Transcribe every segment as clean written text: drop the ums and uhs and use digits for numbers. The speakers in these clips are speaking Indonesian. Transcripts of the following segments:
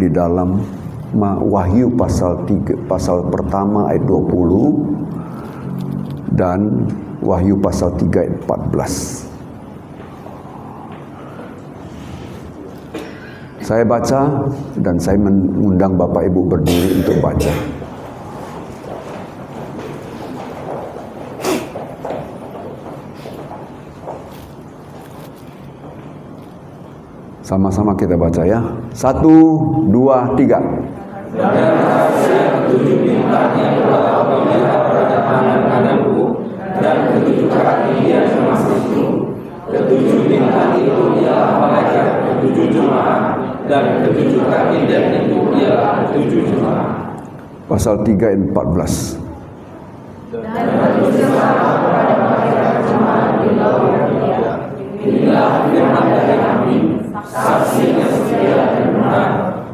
di dalam Wahyu pasal pertama ayat 20 dan Wahyu pasal 3 ayat 14. Saya baca dan saya mengundang Bapak Ibu berdiri untuk baca. Sama-sama kita baca ya. 1, 2, 3. Dan rahasia ketujuh bintang yang telah kau lihat pada tangan kananku dan ketujuh kaki yang emas itu. Ketujuh bintang itu ialah malaikat ketujuh jemaat dan ketujuh kaki dan itu ialah ketujuh jemaat. Pasal 3 ayat 14. Dan berbicara kepada malaikat jemaat di Laodikia. Inilah firman dari Kami, saksi yang setia dan benar,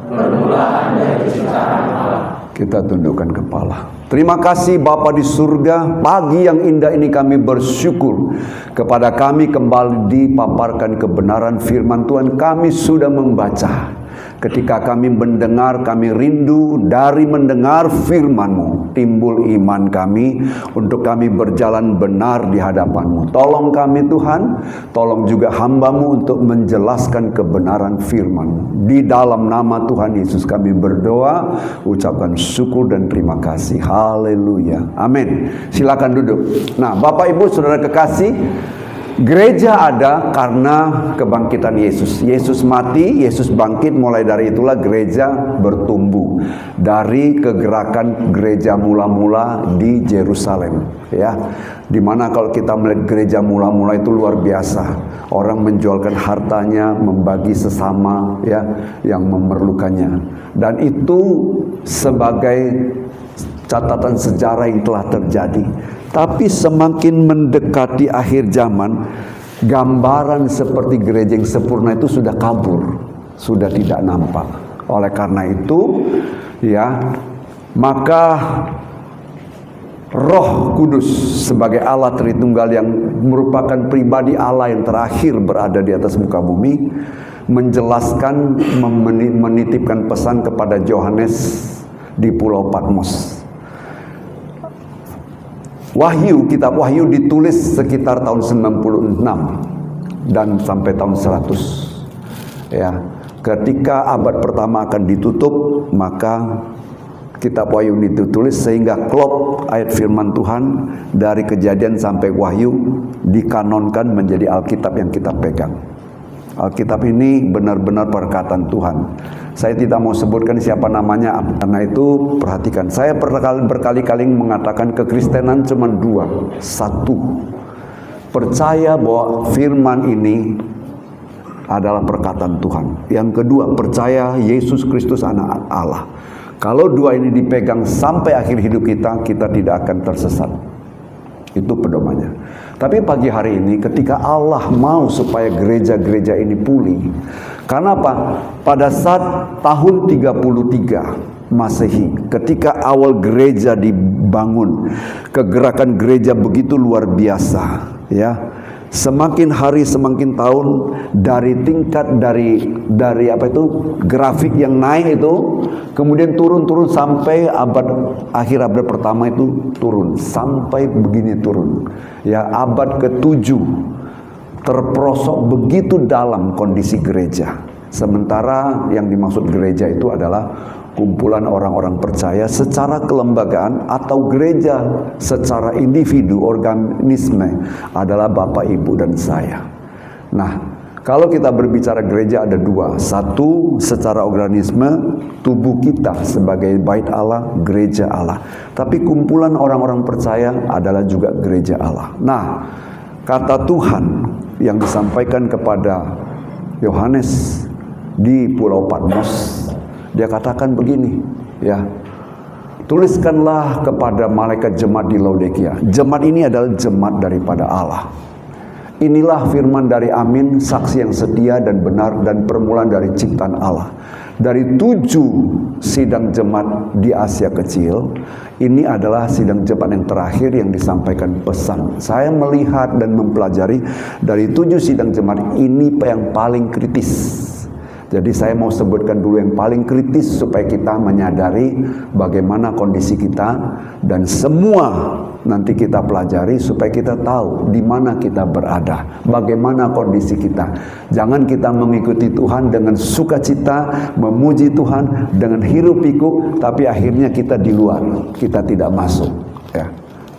permulaan dari ciptaan Allah. Kita tundukkan kepala. Terima kasih Bapa di surga, pagi yang indah ini kami bersyukur kepada kami kembali dipaparkan kebenaran firman Tuhan. Kami sudah membaca. Ketika kami mendengar, kami rindu dari mendengar firman-Mu. Timbul iman kami untuk kami berjalan benar di hadapan-Mu. Tolong kami Tuhan, tolong juga hamba-Mu untuk menjelaskan kebenaran firman-Mu. Di dalam nama Tuhan Yesus kami berdoa, ucapkan syukur dan terima kasih. Haleluya. Amin. Silakan duduk. Nah, Bapak Ibu Saudara kekasih, gereja ada karena kebangkitan Yesus. Yesus mati, Yesus bangkit, mulai dari itulah gereja bertumbuh. Dari kegerakan gereja mula-mula di Yerusalem, ya. Dimana kalau kita melihat gereja mula-mula itu luar biasa. Orang menjualkan hartanya, membagi sesama, ya, yang memerlukannya. Dan itu sebagai catatan sejarah yang telah terjadi. Tapi semakin mendekati akhir zaman, gambaran seperti gereja yang sempurna itu sudah kabur, sudah tidak nampak. Oleh karena itu, ya, maka Roh Kudus sebagai Allah Tritunggal yang merupakan pribadi Allah yang terakhir berada di atas muka bumi, menjelaskan, menitipkan pesan kepada Yohanes di Pulau Patmos. Kitab Wahyu ditulis sekitar tahun 96 dan sampai tahun 100. Ya, ketika abad pertama akan ditutup, maka kitab Wahyu ditulis sehingga klop ayat firman Tuhan dari Kejadian sampai Wahyu dikanonkan menjadi Alkitab yang kita pegang. Alkitab ini benar-benar perkataan Tuhan. Saya tidak mau sebutkan siapa namanya, karena itu perhatikan. Saya berkali-kali mengatakan kekristenan cuma dua. Satu, percaya bahwa firman ini adalah perkataan Tuhan. Yang kedua, percaya Yesus Kristus anak Allah. Kalau dua ini dipegang sampai akhir hidup kita, kita tidak akan tersesat. Itu pedomannya. Tapi pagi hari ini ketika Allah mau supaya gereja-gereja ini pulih. Karena apa? Pada saat tahun 33 Masehi, ketika awal gereja dibangun, kegerakan gereja begitu luar biasa, ya. Semakin hari semakin tahun, dari tingkat dari apa itu grafik yang naik itu kemudian turun sampai akhir abad pertama itu turun sampai begini turun, ya, abad ke-7 terperosok begitu dalam kondisi gereja. Sementara yang dimaksud gereja itu adalah kumpulan orang-orang percaya secara kelembagaan, atau gereja secara individu, organisme adalah Bapak, Ibu, dan saya. Nah, kalau kita berbicara gereja ada dua. Satu, secara organisme, tubuh kita sebagai bait Allah, gereja Allah. Tapi kumpulan orang-orang percaya adalah juga gereja Allah. Nah, kata Tuhan yang disampaikan kepada Yohanes di Pulau Patmos, dia katakan begini, ya, tuliskanlah kepada malaikat jemaat di Laodikia. Jemaat ini adalah jemaat daripada Allah. Inilah firman dari Amin, saksi yang setia dan benar dan permulaan dari ciptaan Allah. Dari 7 sidang jemaat di Asia Kecil, ini adalah sidang jemaat yang terakhir yang disampaikan pesan. Saya melihat dan mempelajari dari 7 sidang jemaat ini yang paling kritis. Jadi saya mau sebutkan dulu yang paling kritis supaya kita menyadari bagaimana kondisi kita, dan semua nanti kita pelajari supaya kita tahu di mana kita berada, bagaimana kondisi kita. Jangan kita mengikuti Tuhan dengan sukacita, memuji Tuhan dengan hiruk pikuk, tapi akhirnya kita di luar, kita tidak masuk.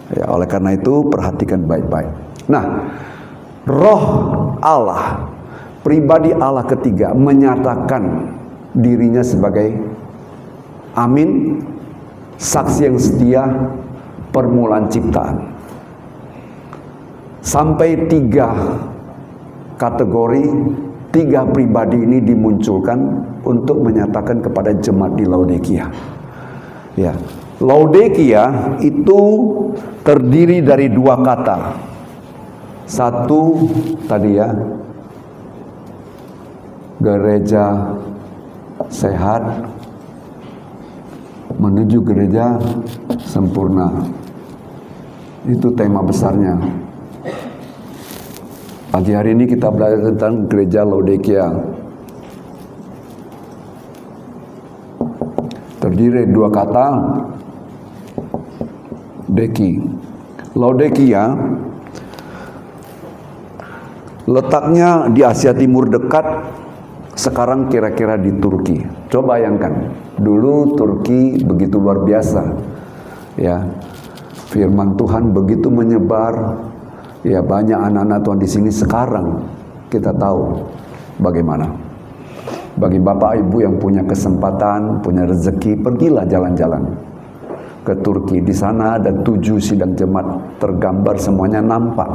Ya, oleh karena itu perhatikan baik-baik. Nah, Roh Allah, pribadi Allah ketiga, menyatakan dirinya sebagai Amin, saksi yang setia, permulaan ciptaan. Sampai 3 kategori, 3 pribadi ini dimunculkan untuk menyatakan kepada jemaat di Laodikia. Ya, Laodikia itu terdiri dari 2 kata. Satu tadi ya, gereja sehat menuju gereja sempurna. Itu tema besarnya. Pagi hari ini kita belajar tentang gereja Laodikia. Terdiri dari 2 kata, deki. Laodikia letaknya di Asia Timur dekat, sekarang kira-kira di Turki. Coba bayangkan, dulu Turki begitu luar biasa. Ya, firman Tuhan begitu menyebar. Ya, banyak anak-anak Tuhan di sini. Sekarang kita tahu bagaimana. Bagi Bapak Ibu yang punya kesempatan, punya rezeki, pergilah jalan-jalan ke Turki. Di sana ada 7 sidang jemaat tergambar, semuanya nampak.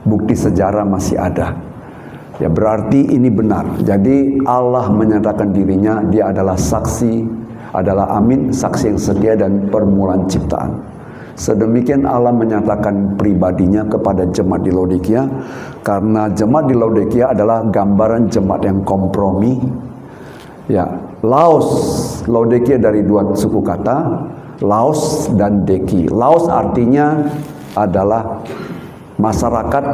Bukti sejarah masih ada. Ya, berarti ini benar. Jadi Allah menyatakan dirinya, dia adalah saksi, adalah Amin, saksi yang setia dan permulaan ciptaan. Sedemikian Allah menyatakan pribadinya kepada jemaat di Laodikia, karena jemaat di Laodikia adalah gambaran jemaat yang kompromi. Ya, Laos, Laodikia dari 2 suku kata, Laos dan Deki. Laos artinya adalah masyarakat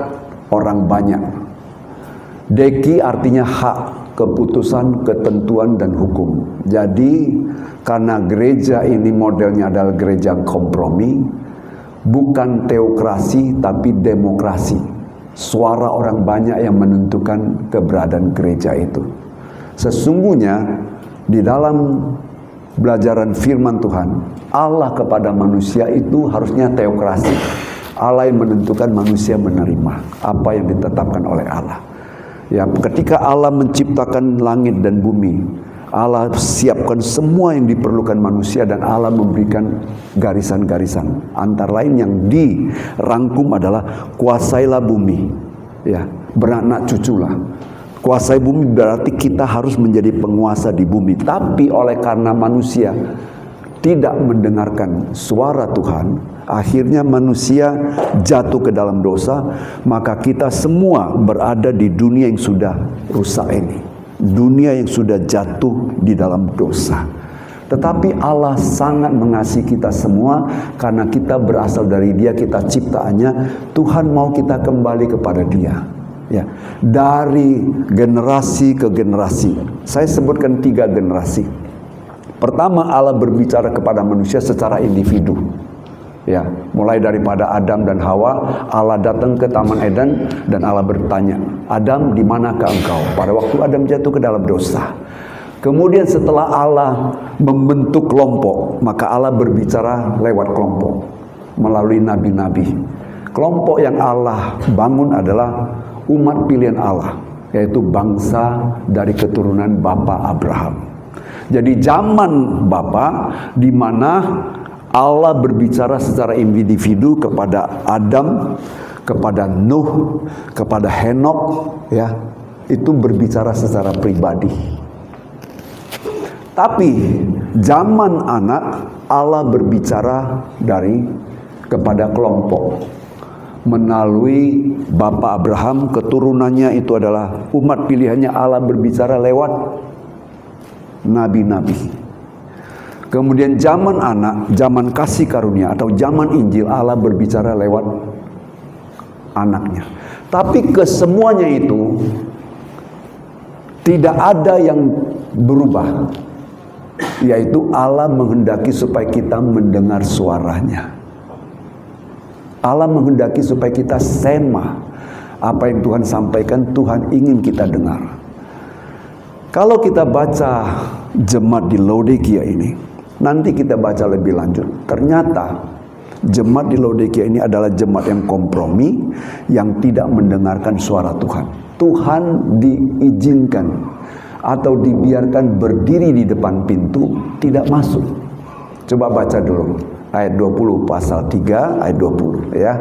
orang banyak. Deki artinya hak, keputusan, ketentuan, dan hukum. Jadi karena gereja ini modelnya adalah gereja kompromi, bukan teokrasi tapi demokrasi. Suara orang banyak yang menentukan keberadaan gereja itu. Sesungguhnya di dalam belajaran firman Tuhan, Allah kepada manusia itu harusnya teokrasi. Allah yang menentukan, manusia menerima apa yang ditetapkan oleh Allah. Ya, ketika Allah menciptakan langit dan bumi, Allah siapkan semua yang diperlukan manusia, dan Allah memberikan garisan-garisan. Antara lain yang dirangkum adalah kuasailah bumi, ya, beranak cuculah. Kuasai bumi berarti kita harus menjadi penguasa di bumi. Tapi oleh karena manusia tidak mendengarkan suara Tuhan, akhirnya manusia jatuh ke dalam dosa, maka kita semua berada di dunia yang sudah rusak ini. Dunia yang sudah jatuh di dalam dosa. Tetapi Allah sangat mengasihi kita semua, karena kita berasal dari Dia, kita ciptaannya. Tuhan mau kita kembali kepada Dia. Ya, dari generasi ke generasi. Saya sebutkan 3 generasi. Pertama, Allah berbicara kepada manusia secara individu. Ya, mulai daripada Adam dan Hawa, Allah datang ke Taman Eden dan Allah bertanya, "Adam, di manakah engkau?" Pada waktu Adam jatuh ke dalam dosa. Kemudian setelah Allah membentuk kelompok, maka Allah berbicara lewat kelompok melalui nabi-nabi. Kelompok yang Allah bangun adalah umat pilihan Allah, yaitu bangsa dari keturunan Bapa Abraham. Jadi zaman Bapa di mana Allah berbicara secara individu kepada Adam, kepada Nuh, kepada Henok, ya, itu berbicara secara pribadi. Tapi zaman anak, Allah berbicara kepada kelompok melalui Bapa Abraham, keturunannya itu adalah umat pilihannya. Allah berbicara lewat nabi-nabi. Kemudian zaman anak, zaman kasih karunia atau zaman Injil, Allah berbicara lewat anaknya. Tapi kesemuanya itu tidak ada yang berubah, yaitu Allah menghendaki supaya kita mendengar suaranya. Allah menghendaki supaya kita sema apa yang Tuhan sampaikan, Tuhan ingin kita dengar. Kalau kita baca jemaat di Laodikia ini, nanti kita baca lebih lanjut, ternyata jemaat di Laodikia ini adalah jemaat yang kompromi, yang tidak mendengarkan suara Tuhan. Tuhan diizinkan atau dibiarkan berdiri di depan pintu, tidak masuk. Coba baca dulu ayat 20, pasal 3 ayat 20 ya.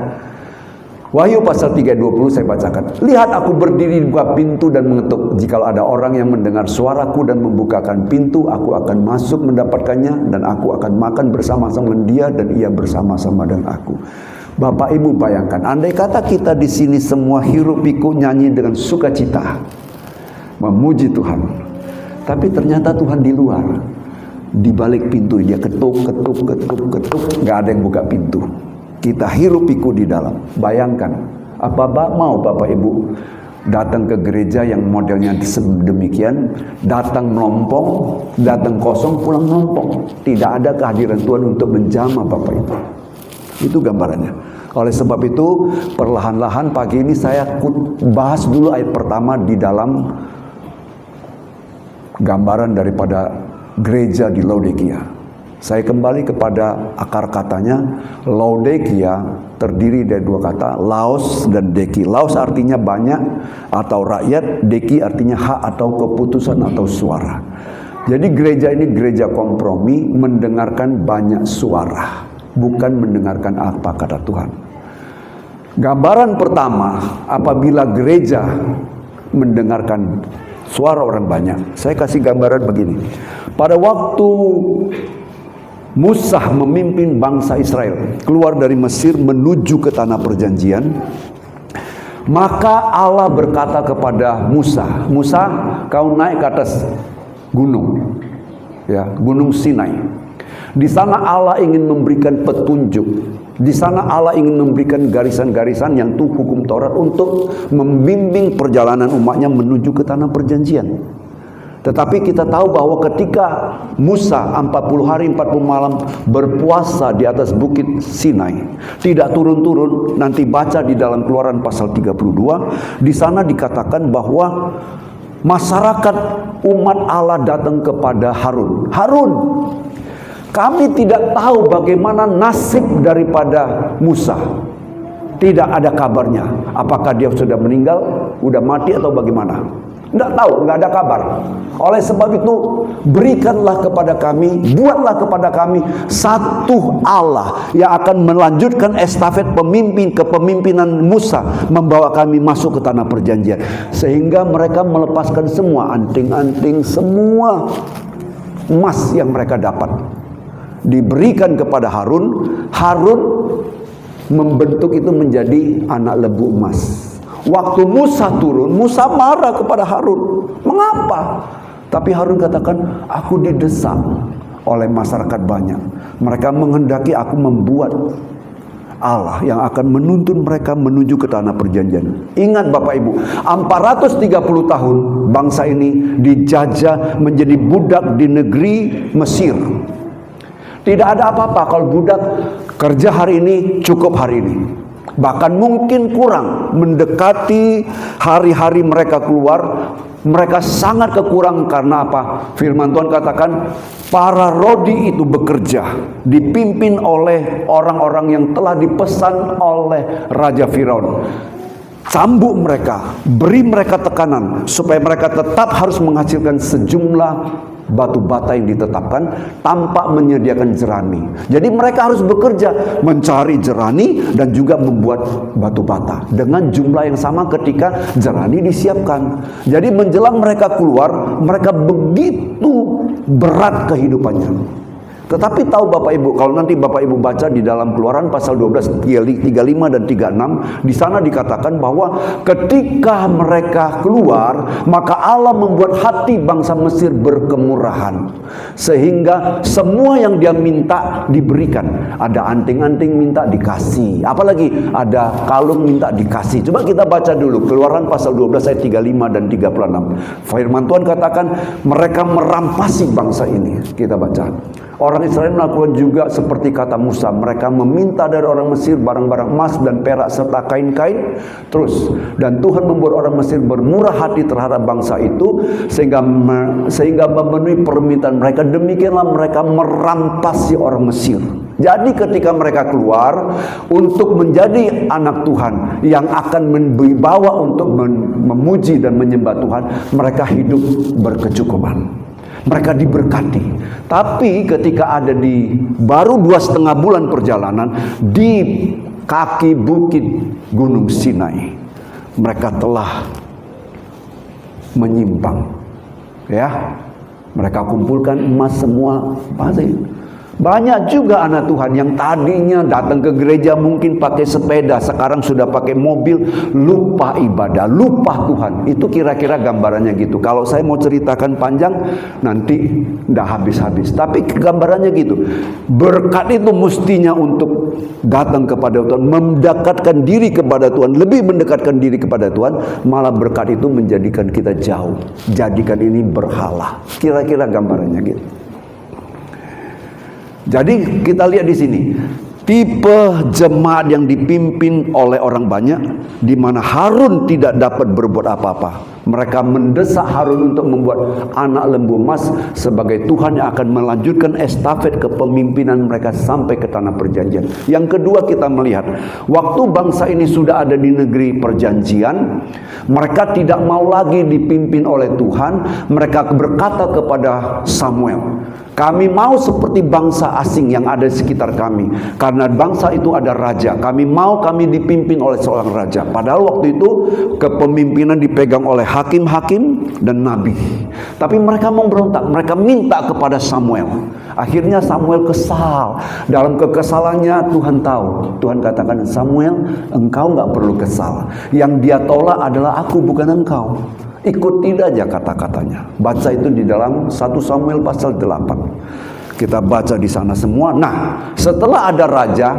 Wahyu pasal 3 ayat 20 saya bacakan. Lihat, aku berdiri di buka pintu dan mengetuk. Jikalau ada orang yang mendengar suaraku dan membukakan pintu, aku akan masuk mendapatkannya, dan aku akan makan bersama-sama dengan dia dan ia bersama-sama dengan aku. Bapak Ibu bayangkan, andai kata kita di sini semua hirup pikuk nyanyi dengan sukacita, memuji Tuhan, tapi ternyata Tuhan di luar, di balik pintu dia ketuk, nggak ada yang buka pintu. Kita hirup pikuk di dalam. Bayangkan, apa mau Bapak Ibu datang ke gereja yang modelnya demikian, datang melompong, datang kosong, pulang melompong. Tidak ada kehadiran Tuhan untuk menjamah Bapak Ibu. Itu gambarannya. Oleh sebab itu, perlahan-lahan pagi ini saya bahas dulu ayat pertama di dalam gambaran daripada gereja di Laodikia. Saya kembali kepada akar katanya. Laodikia terdiri dari dua kata, laos dan deki. Laos artinya banyak atau rakyat, deki artinya hak atau keputusan atau suara. Jadi gereja ini gereja kompromi, mendengarkan banyak suara, bukan mendengarkan apa kata Tuhan. Gambaran pertama, apabila gereja mendengarkan suara orang banyak, saya kasih gambaran begini. Pada waktu Musa memimpin bangsa Israel keluar dari Mesir menuju ke tanah perjanjian, maka Allah berkata kepada Musa, Musa, kau naik ke atas gunung, ya, gunung Sinai. Di sana Allah ingin memberikan petunjuk. Di sana Allah ingin memberikan garisan-garisan yang itu hukum Taurat untuk membimbing perjalanan umatnya menuju ke tanah perjanjian. Tetapi kita tahu bahwa ketika Musa 40 hari 40 malam berpuasa di atas bukit Sinai, tidak turun-turun, nanti baca di dalam Keluaran pasal 32, di sana dikatakan bahwa masyarakat umat Allah datang kepada Harun. Harun, kami tidak tahu bagaimana nasib daripada Musa. Tidak ada kabarnya. Apakah dia sudah meninggal, sudah mati atau bagaimana? Tidak tahu, nggak ada kabar. Oleh sebab itu, berikanlah kepada kami, buatlah kepada kami satu Allah yang akan melanjutkan estafet kepemimpinan Musa, membawa kami masuk ke tanah perjanjian. Sehingga mereka melepaskan semua anting-anting, semua emas yang mereka dapat, diberikan kepada Harun. Harun membentuk itu menjadi anak lembu emas. Waktu Musa turun, Musa marah kepada Harun. Mengapa? Tapi Harun katakan, aku didesak oleh masyarakat banyak. Mereka menghendaki aku membuat Allah yang akan menuntun mereka menuju ke tanah perjanjian. Ingat Bapak Ibu, 430 tahun bangsa ini dijajah menjadi budak di negeri Mesir. Tidak ada apa-apa kalau budak kerja hari ini, cukup hari ini. Bahkan mungkin kurang, mendekati hari-hari mereka keluar, mereka sangat kekurangan. Karena apa? Firman Tuhan katakan, para rodi itu bekerja, dipimpin oleh orang-orang yang telah dipesan oleh Raja Firaun. Cambuk mereka, beri mereka tekanan, supaya mereka tetap harus menghasilkan sejumlah batu bata yang ditetapkan tanpa menyediakan jerami. Jadi mereka harus bekerja mencari jerami dan juga membuat batu bata dengan jumlah yang sama ketika jerami disiapkan. Jadi menjelang mereka keluar, mereka begitu berat kehidupannya. Tetapi tahu Bapak Ibu, kalau nanti Bapak Ibu baca di dalam Keluaran pasal 12, 35 dan 36, di sana dikatakan bahwa ketika mereka keluar, maka Allah membuat hati bangsa Mesir berkemurahan. Sehingga semua yang dia minta diberikan. Ada anting-anting minta dikasih. Apalagi ada kalung minta dikasih. Coba kita baca dulu Keluaran pasal 12 ayat 35 dan 36. Firman Tuhan katakan mereka merampasi bangsa ini. Kita baca. Orang Israel melakukan juga seperti kata Musa. Mereka meminta dari orang Mesir barang-barang emas dan perak serta kain-kain. Terus, dan Tuhan membuat orang Mesir bermurah hati terhadap bangsa itu sehingga memenuhi permintaan mereka. Demikianlah mereka merampasi orang Mesir. Jadi ketika mereka keluar untuk menjadi anak Tuhan yang akan dibawa untuk memuji dan menyembah Tuhan, mereka hidup berkecukupan. Mereka diberkati. Tapi ketika ada di baru 2,5 bulan perjalanan di kaki bukit Gunung Sinai, mereka telah menyimpang. Ya, mereka kumpulkan emas semua pasti. Banyak juga anak Tuhan yang tadinya datang ke gereja mungkin pakai sepeda, sekarang sudah pakai mobil, lupa ibadah, lupa Tuhan. Itu kira-kira gambarannya gitu. Kalau saya mau ceritakan panjang, nanti tidak habis-habis. Tapi gambarannya gitu. Berkat itu mestinya untuk datang kepada Tuhan, mendekatkan diri kepada Tuhan, lebih mendekatkan diri kepada Tuhan. Malah berkat itu menjadikan kita jauh. Jadikan ini berhala. Kira-kira gambarannya gitu. Jadi kita lihat di sini tipe jemaat yang dipimpin oleh orang banyak, di mana Harun tidak dapat berbuat apa-apa. Mereka mendesak Harun untuk membuat anak lembu emas sebagai Tuhan yang akan melanjutkan estafet kepemimpinan mereka sampai ke tanah perjanjian. Yang kedua, kita melihat waktu bangsa ini sudah ada di negeri perjanjian, mereka tidak mau lagi dipimpin oleh Tuhan. Mereka berkata kepada Samuel, kami mau seperti bangsa asing yang ada di sekitar kami. Karena bangsa itu ada raja. Kami mau kami dipimpin oleh seorang raja. Padahal waktu itu kepemimpinan dipegang oleh hakim-hakim dan nabi. Tapi mereka memberontak. Mereka minta kepada Samuel. Akhirnya Samuel kesal. Dalam kekesalannya Tuhan tahu. Tuhan katakan, Samuel, engkau gak perlu kesal. Yang dia tolak adalah aku, bukan engkau. Ikuti aja kata-katanya. Baca itu di dalam 1 Samuel pasal 8. Kita baca di sana semua. Nah, setelah ada raja,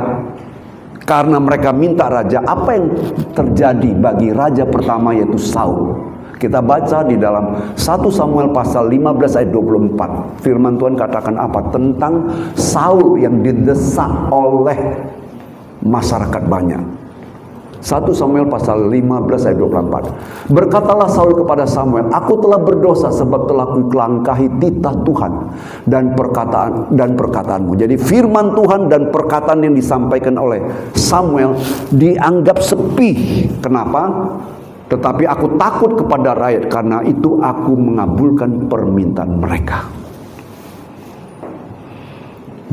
karena mereka minta raja, apa yang terjadi bagi raja pertama yaitu Saul? Kita baca di dalam 1 Samuel pasal 15 ayat 24. Firman Tuhan katakan apa? Tentang Saul yang didesak oleh masyarakat banyak. 1 Samuel pasal 15 ayat 24. Berkatalah Saul kepada Samuel, aku telah berdosa sebab telah kukelangkahi titah Tuhan dan perkataanmu. Jadi firman Tuhan dan perkataan yang disampaikan oleh Samuel dianggap sepi. Kenapa? Tetapi aku takut kepada rakyat, karena itu aku mengabulkan permintaan mereka.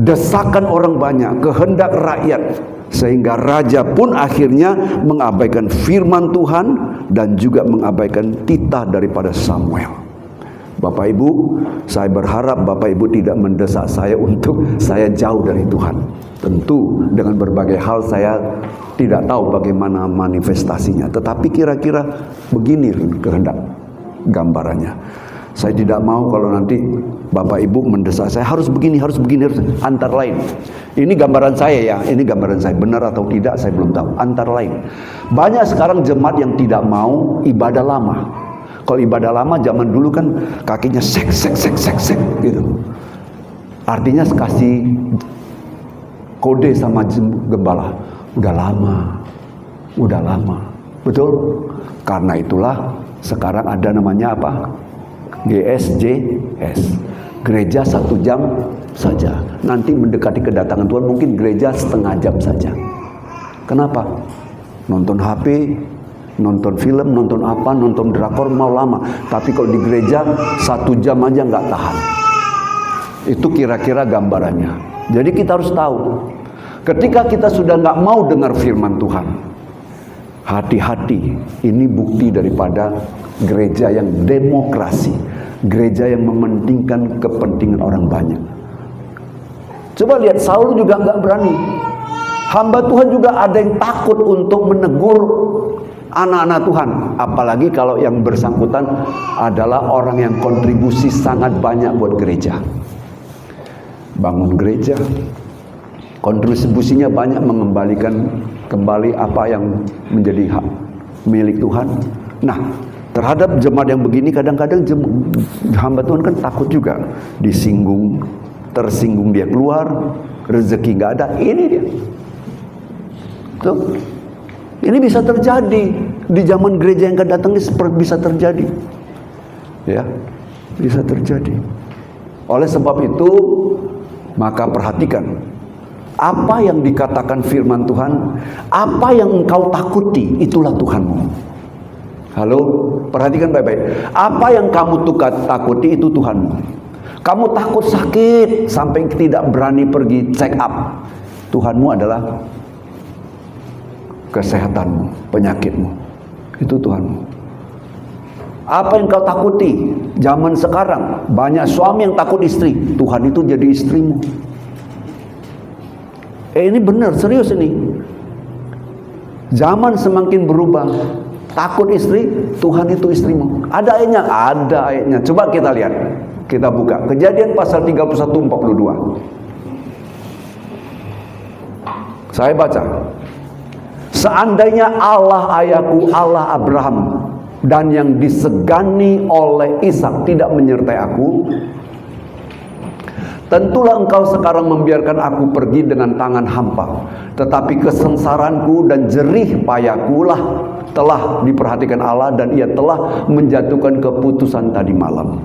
Desakan orang banyak, kehendak rakyat, sehingga raja pun akhirnya mengabaikan firman Tuhan dan juga mengabaikan titah daripada Samuel. Bapak Ibu, saya berharap Bapak Ibu tidak mendesak saya untuk saya jauh dari Tuhan. Tentu dengan berbagai hal saya tidak tahu bagaimana manifestasinya, tetapi kira-kira begini kehendak gambarannya. Saya tidak mau kalau nanti Bapak Ibu mendesak saya harus begini, harus antara lain. Ini gambaran saya ya, ini gambaran saya. Benar atau tidak saya belum tahu. Antara lain, banyak sekarang jemaat yang tidak mau ibadah lama. Kalau ibadah lama zaman dulu kan kakinya sek gitu. Artinya kasih kode sama gembala. Udah lama. Betul? Karena itulah sekarang ada namanya apa? GSJS, gereja 1 jam saja. Nanti mendekati kedatangan Tuhan mungkin gereja setengah jam saja. Kenapa? Nonton HP, nonton film, nonton apa, nonton drakor mau lama. Tapi kalau di gereja 1 jam aja nggak tahan. Itu kira-kira gambarannya. Jadi kita harus tahu, ketika kita sudah nggak mau dengar firman Tuhan, hati-hati. Ini bukti daripada gereja yang demokrasi, gereja yang mementingkan kepentingan orang banyak. Coba lihat, Saul juga nggak berani. Hamba Tuhan juga ada yang takut untuk menegur anak-anak Tuhan. Apalagi kalau yang bersangkutan adalah orang yang kontribusi sangat banyak buat gereja. Bangun gereja, kontribusinya banyak, mengembalikan kembali apa yang menjadi hak milik Tuhan. Nah, terhadap jemaat yang begini kadang-kadang hamba Tuhan kan takut juga disinggung, tersinggung, dia keluar, rezeki nggak ada. Ini dia. Tuh. Ini bisa terjadi di zaman gereja yang akan datang, ini bisa terjadi. Ya, bisa terjadi. Oleh sebab itu, maka perhatikan apa yang dikatakan firman Tuhan, apa yang engkau takuti, itulah Tuhanmu. Halo, perhatikan baik-baik. Apa yang kamu takuti itu Tuhanmu. Kamu takut sakit sampai tidak berani pergi check up. Tuhanmu adalah kesehatanmu, penyakitmu. Itu Tuhanmu. Apa yang kau takuti? Zaman sekarang banyak suami yang takut istri. Tuhan itu jadi istrimu. Ini benar, serius ini. Zaman semakin berubah. Takut istri, Tuhan itu istrimu. Ada ayatnya? Ada ayatnya. Coba kita lihat. Kita buka. Kejadian pasal 31-42. Saya baca. Seandainya Allah ayahku, Allah Abraham, dan yang disegani oleh Ishak tidak menyertai aku, tentulah engkau sekarang membiarkan aku pergi dengan tangan hampa. Tetapi kesengsaranku dan jerih payahku telah diperhatikan Allah, dan ia telah menjatuhkan keputusan tadi malam.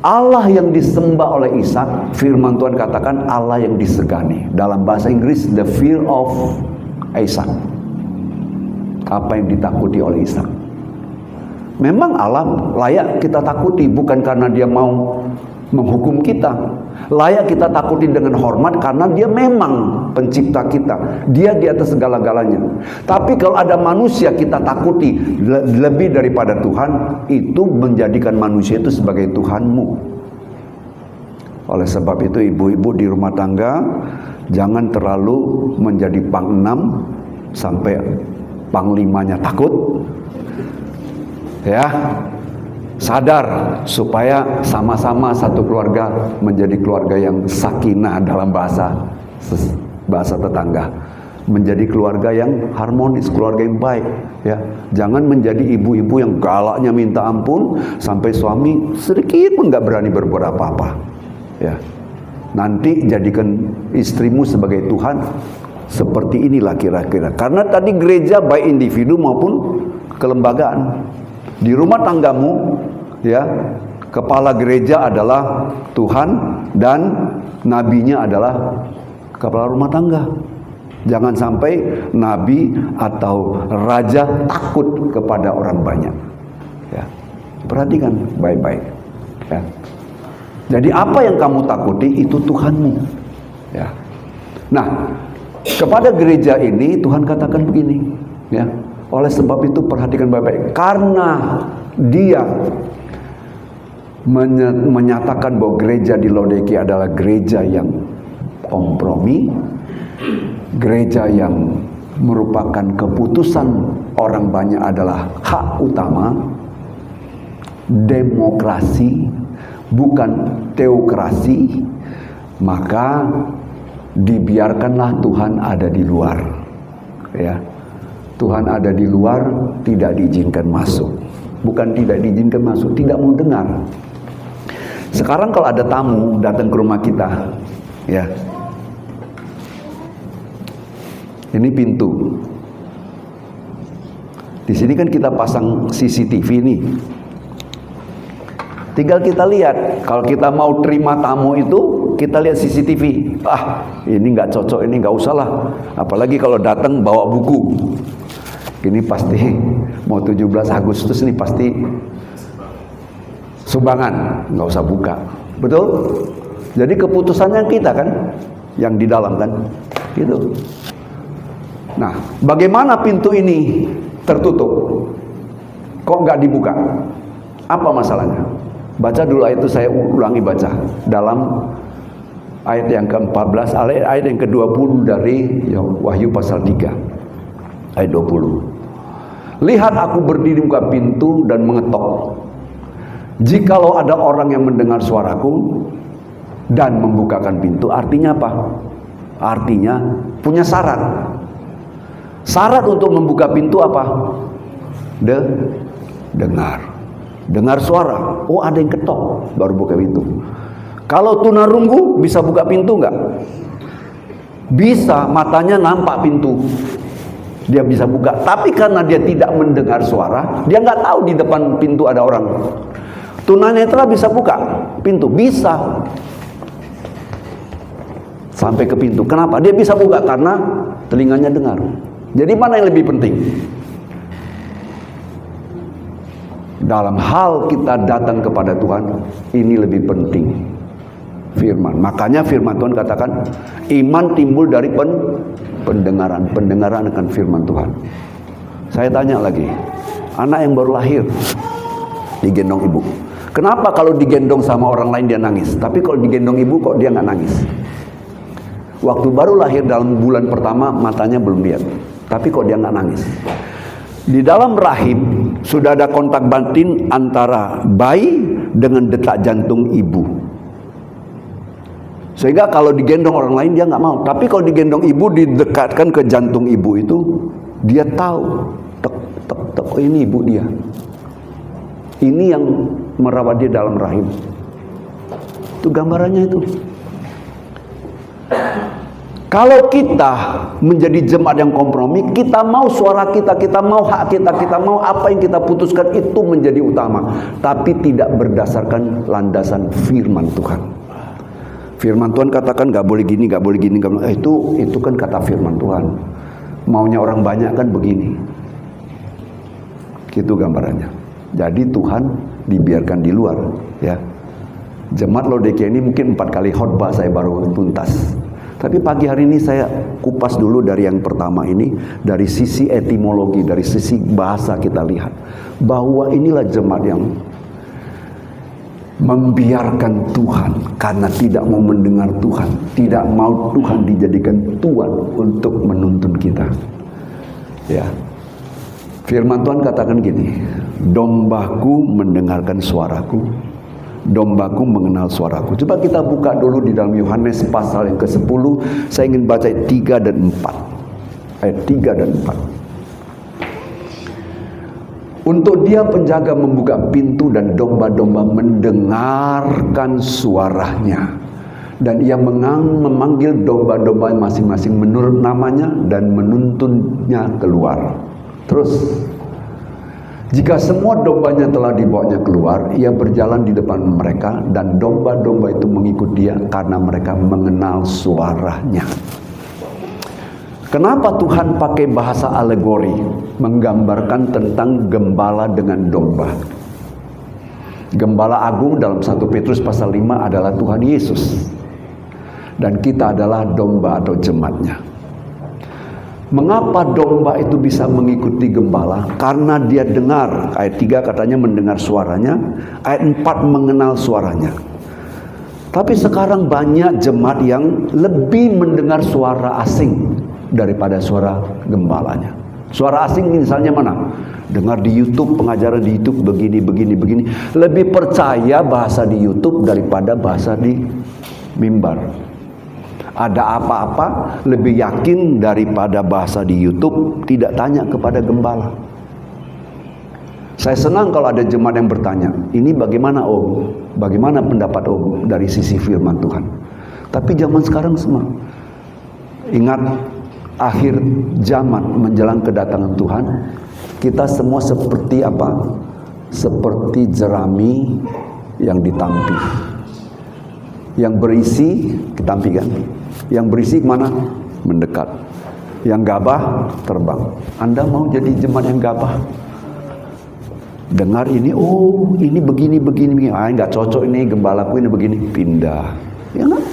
Allah yang disembah oleh Ishak, firman Tuhan katakan Allah yang disegani. Dalam bahasa Inggris, the fear of Ishak. Apa yang ditakuti oleh Ishak. Memang Allah layak kita takuti, bukan karena dia mau menghukum kita. Layak kita takuti dengan hormat karena dia memang pencipta kita. Dia di atas segala-galanya. Tapi kalau ada manusia kita takuti lebih daripada Tuhan, itu menjadikan manusia itu sebagai Tuhanmu. Oleh sebab itu ibu-ibu di rumah tangga jangan terlalu menjadi pang 6 sampai panglimanya takut. Ya. Sadar supaya sama-sama satu keluarga menjadi keluarga yang sakinah, dalam bahasa tetangga, menjadi keluarga yang harmonis, keluarga yang baik. Ya, jangan menjadi ibu-ibu yang galaknya minta ampun sampai suami sedikit pun nggak berani berbuat apa-apa. Ya, nanti jadikan istrimu sebagai Tuhan. Seperti inilah kira-kira. Karena tadi gereja baik individu maupun kelembagaan. Di rumah tanggamu, ya, kepala gereja adalah Tuhan dan nabinya adalah kepala rumah tangga. Jangan sampai nabi atau raja takut kepada orang banyak. Ya, perhatikan baik-baik. Ya. Jadi apa yang kamu takuti itu Tuhanmu. Ya. Nah, kepada gereja ini Tuhan katakan begini. Ya. Oleh sebab itu perhatikan baik-baik. Karena dia menyatakan bahwa gereja di Laodikia adalah gereja yang kompromi, gereja yang merupakan keputusan orang banyak adalah hak utama, demokrasi bukan teokrasi, maka dibiarkanlah Tuhan ada di luar. Ya. Tuhan ada di luar, tidak diizinkan masuk. Bukan tidak diizinkan masuk, tidak mau dengar. Sekarang kalau ada tamu datang ke rumah kita, ya, ini pintu. Di sini kan kita pasang CCTV nih. Tinggal kita lihat, kalau kita mau terima tamu itu, kita lihat CCTV. Ah, ini nggak cocok, ini nggak usah lah. Apalagi kalau datang bawa buku. Ini pasti mau 17 Agustus ini pasti sumbangan, nggak usah buka. Betul? Jadi keputusannya kita kan, yang di dalam kan, gitu. Nah, bagaimana pintu ini tertutup? Kok nggak dibuka? Apa masalahnya? Baca dulu ayat itu, saya ulangi baca. Dalam ayat yang ke-14, ayat yang ke-20 dari Wahyu pasal 3 ayat 20. Lihat aku berdiri buka pintu dan mengetok. Jikalau ada orang yang mendengar suaraku dan membukakan pintu, artinya apa? Artinya punya syarat. Syarat untuk membuka pintu apa? Dengar suara. Oh, ada yang ketok, baru buka pintu. Kalau tunarunggu bisa buka pintu enggak? Bisa, matanya nampak pintu, dia bisa buka. Tapi karena dia tidak mendengar suara, dia nggak tahu di depan pintu ada orang. Tunanetra bisa buka pintu, bisa sampai ke pintu. Kenapa? Dia bisa buka karena telinganya dengar. Jadi mana yang lebih penting? Dalam hal kita datang kepada Tuhan, ini lebih penting firman. Makanya firman Tuhan katakan, iman timbul dari pendengaran akan firman Tuhan. Saya tanya lagi, anak yang baru lahir digendong ibu, kenapa kalau digendong sama orang lain dia nangis, tapi kalau digendong ibu kok dia nggak nangis? Waktu baru lahir dalam bulan pertama matanya belum lihat, tapi kok dia nggak nangis? Di dalam rahim sudah ada kontak batin antara bayi dengan detak jantung ibu, sehingga kalau digendong orang lain dia nggak mau. Tapi kalau digendong ibu, didekatkan ke jantung ibu itu, dia tahu, tek tek tek, oh ini ibu dia, ini yang merawat dia dalam rahim. Itu gambarannya itu. Kalau kita menjadi jemaat yang kompromi, kita mau suara kita, kita mau hak kita, kita mau apa yang kita putuskan itu menjadi utama, tapi tidak berdasarkan landasan firman Tuhan. Firman Tuhan katakan nggak boleh gini, nggak boleh gini, nggak boleh. Itu kan kata firman Tuhan. Maunya orang banyak kan begini. Gitu gambarannya. Jadi Tuhan dibiarkan di luar, ya. Jemaat Laodikia ini mungkin 4 kali khotbah saya baru tuntas. Tapi pagi hari ini saya kupas dulu dari yang pertama ini, dari sisi etimologi, dari sisi bahasa kita lihat bahwa inilah jemaat yang membiarkan Tuhan karena tidak mau mendengar Tuhan, tidak mau Tuhan dijadikan Tuhan untuk menuntun kita. Ya. Firman Tuhan katakan gini, dombaku mendengarkan suaraku, dombaku mengenal suaraku. Coba kita buka dulu di dalam Yohanes pasal yang ke-10. Saya ingin baca ayat 3 dan 4. Ayat 3 dan 4. Untuk dia penjaga membuka pintu dan domba-domba mendengarkan suaranya. Dan ia memanggil domba-domba masing-masing menurut namanya dan menuntunnya keluar. Terus, jika semua dombanya telah dibawanya keluar, ia berjalan di depan mereka dan domba-domba itu mengikut dia karena mereka mengenal suaranya. Kenapa Tuhan pakai bahasa alegori, menggambarkan tentang gembala dengan domba? Gembala agung dalam 1 Petrus pasal 5 adalah Tuhan Yesus. Dan kita adalah domba atau jemaatnya. Mengapa domba itu bisa mengikuti gembala? Karena dia dengar. Ayat 3 katanya mendengar suaranya. Ayat 4 mengenal suaranya. Tapi sekarang banyak jemaat yang lebih mendengar suara asing daripada suara gembalanya. Suara asing misalnya mana? Dengar di YouTube, pengajaran di YouTube begini. Lebih percaya bahasa di YouTube daripada bahasa di mimbar. Ada apa-apa lebih yakin daripada bahasa di YouTube, tidak tanya kepada gembala. Saya senang kalau ada jemaat yang bertanya, ini bagaimana Om? Bagaimana pendapat Om dari sisi firman Tuhan? Tapi zaman sekarang semua ingat, akhir zaman menjelang kedatangan Tuhan, kita semua seperti apa? Seperti jerami yang ditampi. Yang berisi ketampi kan? Yang berisi kemana? Mendekat. Yang gabah terbang. Anda mau jadi jemaat yang gabah? Dengar ini, oh ini begini. Ah, nggak cocok ini, gembalaku ini begini, pindah. Ya kan?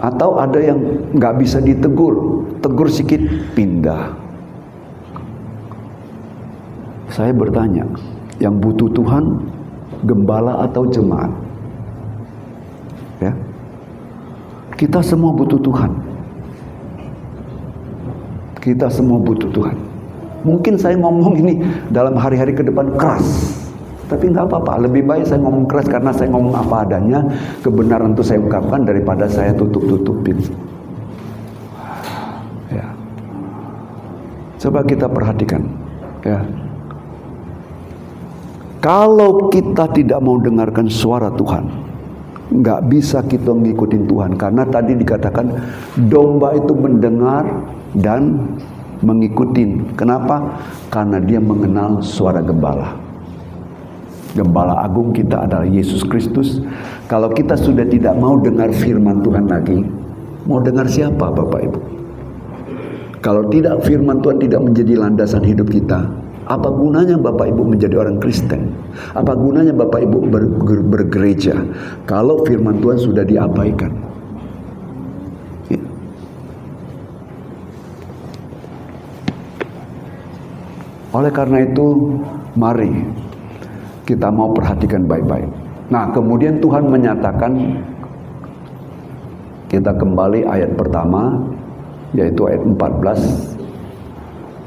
Atau ada yang nggak bisa ditegur, tegur sedikit, pindah. Saya bertanya, yang butuh Tuhan, gembala atau jemaat? Kita semua butuh Tuhan. Kita semua butuh Tuhan. Mungkin saya ngomong ini dalam hari-hari ke depan keras, tapi nggak apa-apa. Lebih baik saya ngomong keras karena saya ngomong apa adanya. Kebenaran itu saya ungkapkan daripada saya tutup-tutupin. Ya. Coba kita perhatikan. Ya. Kalau kita tidak mau dengarkan suara Tuhan, nggak bisa kita ngikutin Tuhan. Karena tadi dikatakan domba itu mendengar dan mengikuti. Kenapa? Karena dia mengenal suara gembala. Gembala agung kita adalah Yesus Kristus. Kalau kita sudah tidak mau dengar firman Tuhan lagi, mau dengar siapa Bapak Ibu? Kalau tidak, firman Tuhan tidak menjadi landasan hidup kita, apa gunanya Bapak Ibu menjadi orang Kristen? Apa gunanya Bapak Ibu bergereja kalau firman Tuhan sudah diabaikan? Ya. Oleh karena itu, mari kita mau perhatikan baik-baik. Nah, kemudian Tuhan menyatakan, kita kembali ayat pertama, yaitu ayat 14,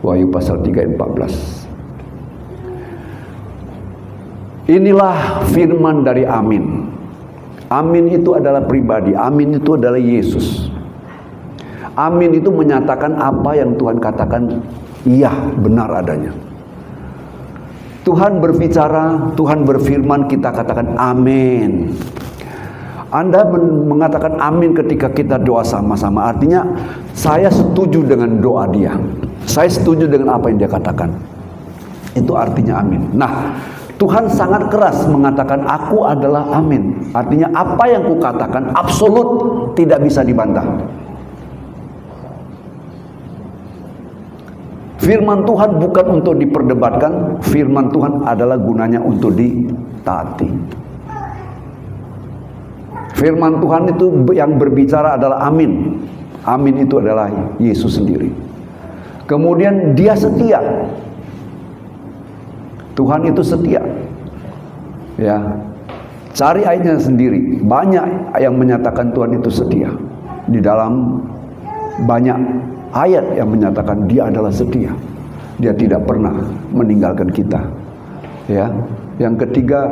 Wahyu pasal 3 ayat 14. Inilah firman dari Amin. Amin itu adalah pribadi, Amin itu adalah Yesus. Amin itu menyatakan apa yang Tuhan katakan, iya, benar adanya. Tuhan berbicara, Tuhan berfirman, kita katakan amin. Anda mengatakan amin ketika kita doa sama-sama. Artinya saya setuju dengan doa dia. Saya setuju dengan apa yang dia katakan. Itu artinya amin. Nah, Tuhan sangat keras mengatakan aku adalah amin. Artinya apa yang kukatakan absolut, tidak bisa dibantah. Firman Tuhan bukan untuk diperdebatkan, firman Tuhan adalah gunanya untuk ditaati. Firman Tuhan itu yang berbicara adalah amin. Amin itu adalah Yesus sendiri. Kemudian dia setia. Tuhan itu setia. Ya. Cari ayatnya sendiri. Banyak yang menyatakan Tuhan itu setia. Di dalam banyak ayat yang menyatakan dia adalah setia. Dia tidak pernah meninggalkan kita. Ya. Yang ketiga,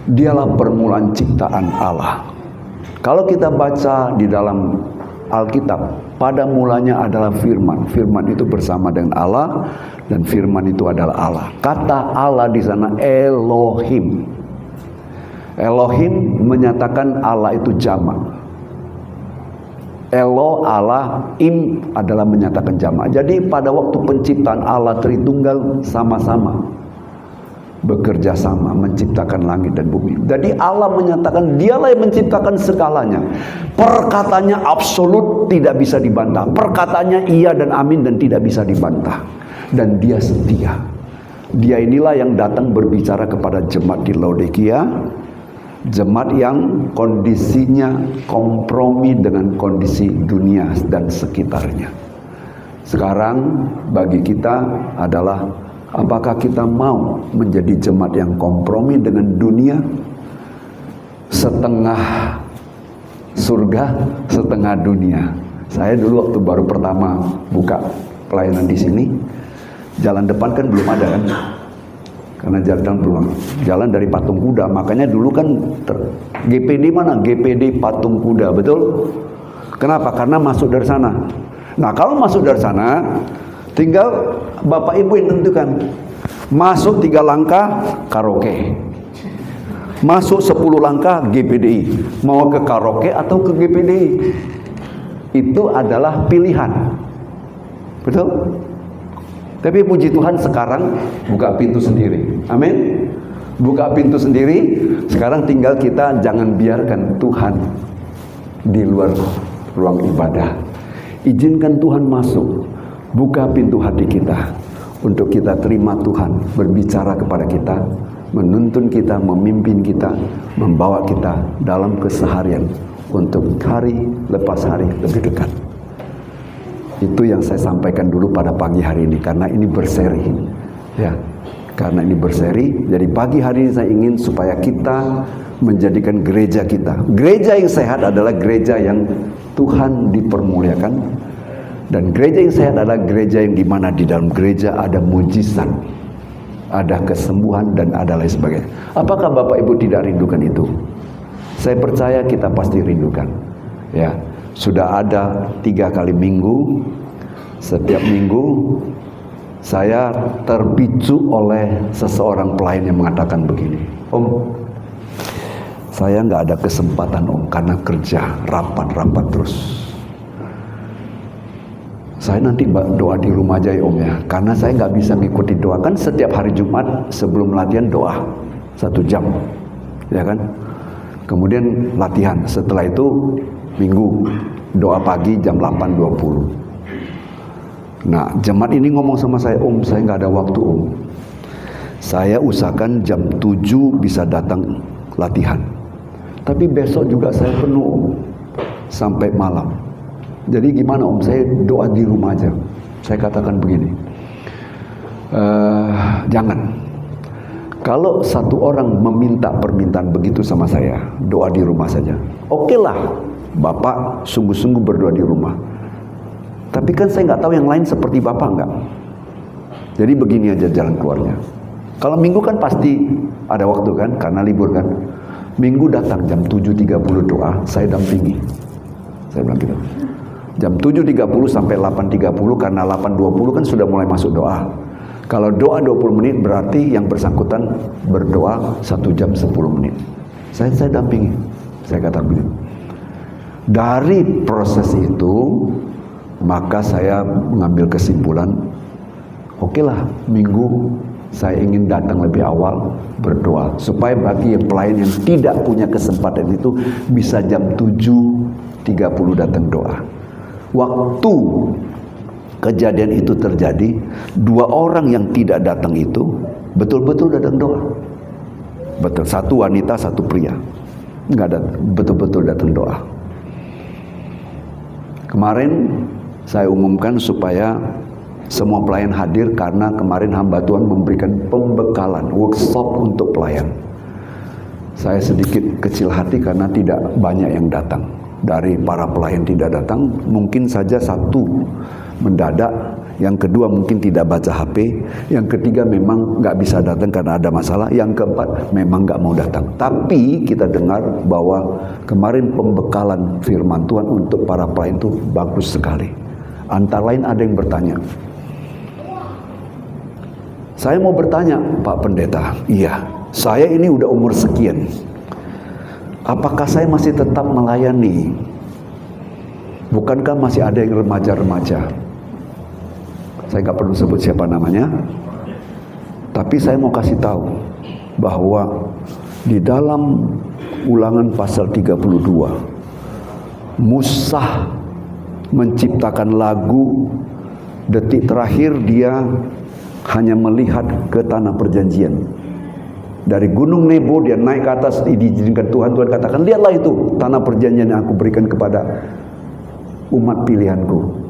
dialah permulaan ciptaan Allah. Kalau kita baca di dalam Alkitab, pada mulanya adalah firman. Firman itu bersama dengan Allah dan firman itu adalah Allah. Kata Allah di sana Elohim. Elohim menyatakan Allah itu jamak. Elo, Allah, Im adalah menyatakan jamak. Jadi pada waktu penciptaan Allah Tritunggal sama-sama bekerja sama menciptakan langit dan bumi. Jadi Allah menyatakan dialah yang menciptakan segalanya. Perkataannya absolut, tidak bisa dibantah. Perkataannya iya dan amin dan tidak bisa dibantah. Dan dia setia. Dia inilah yang datang berbicara kepada jemaat di Laodikia. Jemaat yang kondisinya kompromi dengan kondisi dunia dan sekitarnya. Sekarang bagi kita adalah, apakah kita mau menjadi jemaat yang kompromi dengan dunia? Setengah surga, setengah dunia. Saya dulu waktu baru pertama buka pelayanan di sini, jalan depan kan belum ada kan? Karena jalan belum. Jalan dari Patung Kuda, makanya dulu kan GPD mana? GPD Patung Kuda, betul? Kenapa? Karena masuk dari sana. Nah, kalau masuk dari sana, tinggal Bapak Ibu yang tentukan. Masuk 3 langkah karaoke. Masuk 10 langkah GPDI. Mau ke karaoke atau ke GPDI? Itu adalah pilihan. Betul? Tapi puji Tuhan sekarang buka pintu sendiri. Amin. Buka pintu sendiri. Sekarang tinggal kita jangan biarkan Tuhan di luar ruang ibadah. Izinkan Tuhan masuk. Buka pintu hati kita untuk kita terima Tuhan berbicara kepada kita, menuntun kita, memimpin kita, membawa kita dalam keseharian untuk hari lepas hari lebih dekat. Itu yang saya sampaikan dulu pada pagi hari ini, karena ini berseri. Ya, karena ini berseri, jadi pagi hari ini saya ingin supaya kita menjadikan gereja kita. Gereja yang sehat adalah gereja yang Tuhan dipermuliakan. Dan gereja yang sehat adalah gereja yang dimana di dalam gereja ada mujizat, ada kesembuhan, dan ada lain sebagainya. Apakah Bapak Ibu tidak rindukan itu? Saya percaya kita pasti rindukan. Ya, sudah ada 3 kali minggu. Setiap minggu saya terpicu oleh seseorang pelayan yang mengatakan begini, Om, saya nggak ada kesempatan Om, karena kerja rapat terus. Saya nanti doa di rumah aja ya Om ya, karena saya nggak bisa ngikuti doa. Kan setiap hari Jumat sebelum latihan doa 1 jam, ya kan? Kemudian latihan, setelah itu Minggu doa pagi jam 8.20. Nah, jemaat ini ngomong sama saya, Om, saya nggak ada waktu Om. Saya usahakan jam 7 bisa datang latihan. Tapi besok juga saya penuh Om, sampai malam. Jadi gimana Om, saya doa di rumah aja. Saya katakan begini, jangan. Kalau satu orang meminta permintaan begitu sama saya, doa di rumah saja. Oke lah, Bapak sungguh-sungguh berdoa di rumah. Tapi kan saya nggak tahu yang lain seperti Bapak nggak. Jadi begini aja jalan keluarnya. Kalau Minggu kan pasti ada waktu kan, karena libur kan. Minggu datang jam 7.30 doa, saya dampingi. Saya bilang gitu. Jam 7.30 sampai 8.30, karena 8.20 kan sudah mulai masuk doa. Kalau doa 20 menit berarti yang bersangkutan berdoa 1 jam 10 menit. Saya dampingi. Saya katakan begini. Dari proses itu, maka saya mengambil kesimpulan, oke lah, Minggu saya ingin datang lebih awal berdoa, supaya bagi yang pelayan yang tidak punya kesempatan itu bisa jam 7.30 datang doa. Waktu kejadian itu terjadi, 2 orang yang tidak datang itu betul-betul datang doa. Betul, 1 wanita, 1 pria. Enggak ada, betul-betul datang doa. Kemarin saya umumkan supaya semua pelayan hadir, karena kemarin hamba Tuhan memberikan pembekalan, workshop untuk pelayan. Saya sedikit kecil hati karena tidak banyak yang datang. Dari para pelayan tidak datang, mungkin saja 1 mendadak, yang kedua mungkin tidak baca HP, yang ketiga memang nggak bisa datang karena ada masalah, yang keempat memang nggak mau datang. Tapi kita dengar bahwa kemarin pembekalan firman Tuhan untuk para pelayan itu bagus sekali. Antara lain ada yang bertanya, saya mau bertanya Pak Pendeta, iya, saya ini udah umur sekian, apakah saya masih tetap melayani? Bukankah masih ada yang remaja-remaja? Saya nggak perlu sebut siapa namanya, tapi saya mau kasih tahu bahwa di dalam Ulangan pasal 32, Musa menciptakan lagu. Detik terakhir dia hanya melihat ke tanah perjanjian. Dari gunung Nebo dia naik ke atas, diizinkan Tuhan. Tuhan katakan, lihatlah itu tanah perjanjian yang aku berikan kepada umat pilihanku.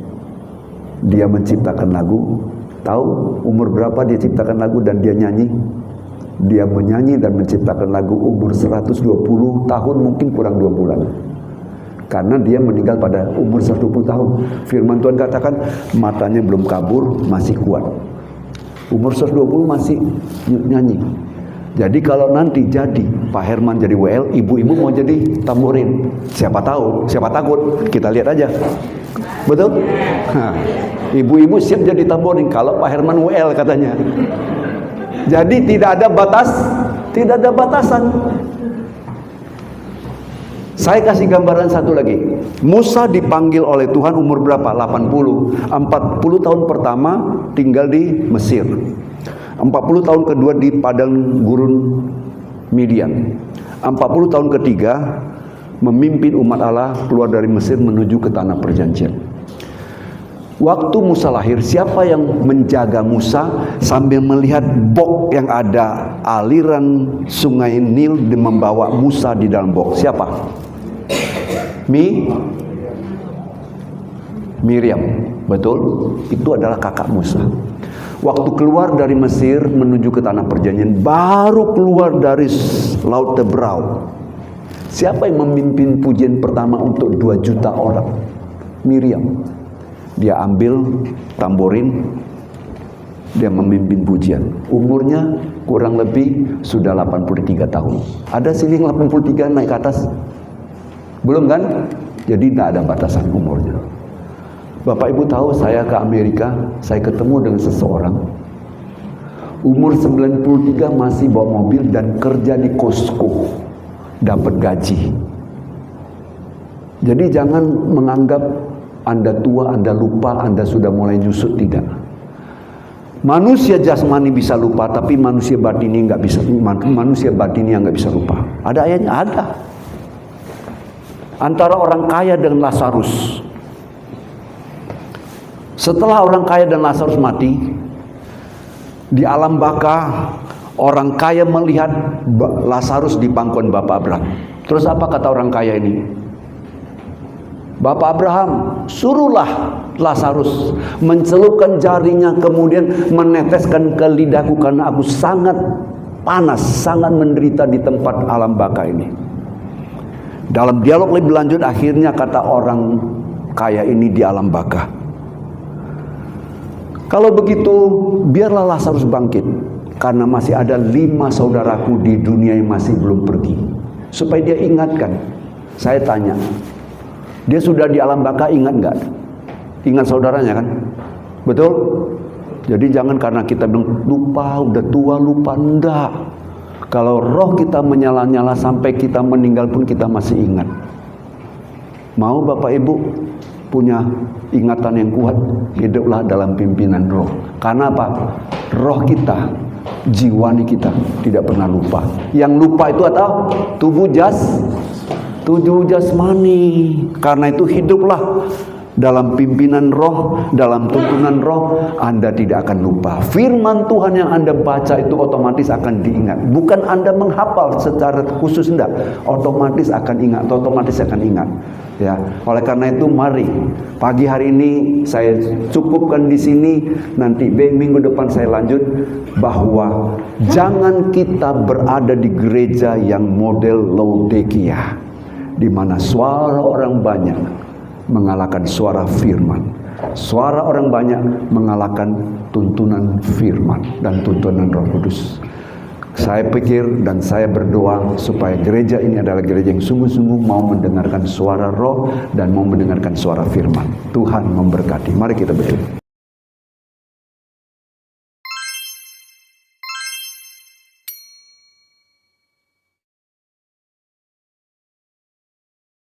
Dia menciptakan lagu. Tahu umur berapa dia ciptakan lagu dan dia nyanyi? Dia menyanyi dan menciptakan lagu umur 120 tahun, mungkin kurang 2 bulan. Karena dia meninggal pada umur 120 tahun. Firman Tuhan katakan matanya belum kabur, masih kuat. Umur 120 masih nyanyi. Jadi kalau nanti jadi Pak Herman jadi WL, ibu-ibu mau jadi tamborin. Siapa tahu, siapa takut, kita lihat aja. Betul? Nah, ibu-ibu siap jadi tamborin kalau Pak Herman WL katanya. Jadi tidak ada batas, tidak ada batasan. Saya kasih gambaran satu lagi. Musa dipanggil oleh Tuhan umur berapa? 80. 40 tahun pertama tinggal di Mesir. 40 tahun kedua di padang gurun Midian. 40 tahun ketiga memimpin umat Allah keluar dari Mesir menuju ke tanah perjanjian. Waktu Musa lahir, siapa yang menjaga Musa sambil melihat bok yang ada aliran sungai Nil dan membawa Musa di dalam bok? Siapa? Miriam. Betul? Itu adalah kakak Musa. Waktu keluar dari Mesir menuju ke tanah perjanjian, baru keluar dari Laut Tebrau, Siapa yang memimpin pujian pertama untuk 2 juta orang? Miriam. Dia ambil tamborin, dia memimpin pujian. Umurnya kurang lebih sudah 83 tahun. Ada siling 83 naik ke atas? Belum kan? Jadi tidak ada batasan umurnya. Bapak Ibu tahu, saya ke Amerika, saya ketemu dengan seseorang. Umur 93 masih bawa mobil dan kerja di Costco. Dapat gaji. Jadi jangan menganggap Anda tua, Anda lupa, Anda sudah mulai nyusut. Tidak. Manusia jasmani bisa lupa, tapi manusia batini nggak bisa. Manusia batini yang nggak bisa lupa. Ada ayatnya? Ada. Antara orang kaya dengan Lazarus. Setelah orang kaya dan Lazarus mati, di alam baka orang kaya melihat Lazarus di pangkuan Bapak Abraham. Terus apa kata orang kaya ini? Bapak Abraham, suruhlah Lazarus mencelupkan jarinya, kemudian meneteskan ke lidahku, karena aku sangat panas, sangat menderita di tempat alam baka ini. Dalam dialog lebih lanjut, akhirnya kata orang kaya ini di alam baka, kalau begitu biarlah Lazarus bangkit, karena masih ada 5 saudaraku di dunia yang masih belum pergi. Supaya dia ingatkan. Saya tanya, dia sudah di alam baka, ingat nggak? Ingat saudaranya kan? Betul? Jadi jangan karena kita bilang lupa, udah tua lupa. Enggak. Kalau roh kita menyala-nyala sampai kita meninggal pun kita masih ingat. Mau Bapak Ibu punya ingatan yang kuat, hiduplah dalam pimpinan roh. Karena apa? Roh kita, jiwani kita tidak pernah lupa. Yang lupa itu atau tubuh jasmani. Karena itu hiduplah dalam pimpinan roh, dalam tuntunan roh, Anda tidak akan lupa. Firman Tuhan yang Anda baca itu otomatis akan diingat. Bukan Anda menghafal secara khusus, enggak. Otomatis akan ingat, Ya, oleh karena itu mari pagi hari ini saya cukupkan di sini. Nanti minggu depan saya lanjut, bahwa jangan kita berada di gereja yang model Laodikia, di mana suara orang banyak mengalahkan suara firman. Suara orang banyak mengalahkan tuntunan firman dan tuntunan Roh Kudus. Saya pikir dan saya berdoa supaya gereja ini adalah gereja yang sungguh-sungguh mau mendengarkan suara roh dan mau mendengarkan suara firman. Tuhan memberkati. Mari kita berdoa.